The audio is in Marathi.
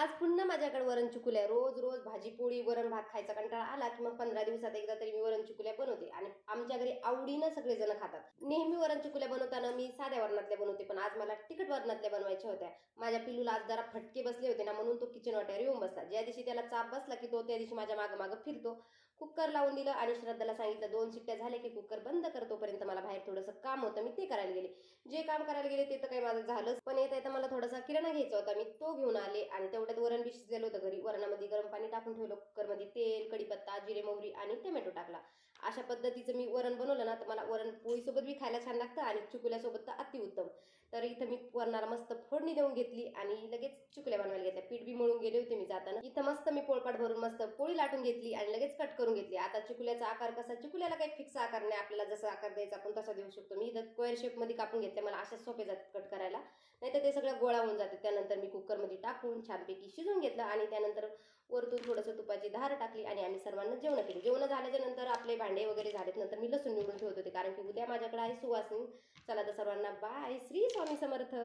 आज पुन्हा माझ्याकडे वरण चिकुल्या. रोज रोज भाजी पोळी वरण भात खायचा कंटाळा आला की मग 15 दिवसात एकदा तरी मी वरण चिकुल्या बनवते आणि आमच्या घरी आवडीनं सगळेजण खातात. नेहमी वरण चिकुल्या बनवताना मी साध्या वरणातल्या बनवते, पण आज मला तिखट वरणातल्या बनवायच्या होत्या. माझ्या पिलूला आज जरा फटके बसले होते ना, म्हणून तो किचन वाट्यावर येऊन बसला. ज्या दिवशी त्याला चाप बसला की तो त्या दिवशी माझ्या मागं मागं फिरतो. कुकर लावून दिलं आणि श्रद्धाला सांगितलं 2 शिट्ट्या झाल्या की कुकर बंद कर, तोपर्यंत मला बाहेर थोडंसं काम होतं, मी ते करायला गेले. जे काम करायला गेले ते तर काही माझं झालंच, पण येता येता मला थोडासा किराणा घ्यायचा होता, मी तो घेऊन आले आणि तेवढ्यात वरण बी शिजलेलं होतं घरी. वरणामध्ये गरम पाणी टाकून ठेवलं, कुकरमध्ये तेल, कढीपत्ता, जिरे, मोहरी आणि टोमॅटो टाकला. अशा पद्धतीचं मी वरण बनवलं ना, तर मला वरण पोळीसोबत बी खायला छान लागतं आणि चिकुल्यासोबत तर अतिउत्तम. तर इथं मी वरणाला मस्त फोडणी देऊन घेतली आणि लगेच चिकुल्या बनवायला घेतल्या. पीठ बी मळून गेले होते मी जाताना. इथं मस्त मी पोळपाट भरून मस्त पोळी लाटून घेतली आणि लगेच कट करून घेतली. आता चिकुल्याचा आकार कसा, चिकुल्याला काही फिक्स आकार नाही, आपल्याला जसा आकार द्यायचा आपण तसा देऊ शकतो. मी इथं स्क्वेअर शेपमध्ये कापून घेतले, मला अशा सोपे जातात कट करायला, नाही तर ते सगळं गोळा होऊन जाते. त्यानंतर मी कुकरमध्ये टाकून छानपैकी शिजवून घेतलं आणि त्यानंतर वरतून थोडंसं तुपाची धार टाकली आणि आम्ही सर्वांना जेवण केली. जेवण झाल्याच्या नंतर आपले भांडे वगैरे झालेत, नंतर मी लसूण निवडून ठेवत होते कारण की उद्या माझ्याकडे आहे सुवासनी. चला तर सर्वांना बाय. श्री स्वामी समर्थ.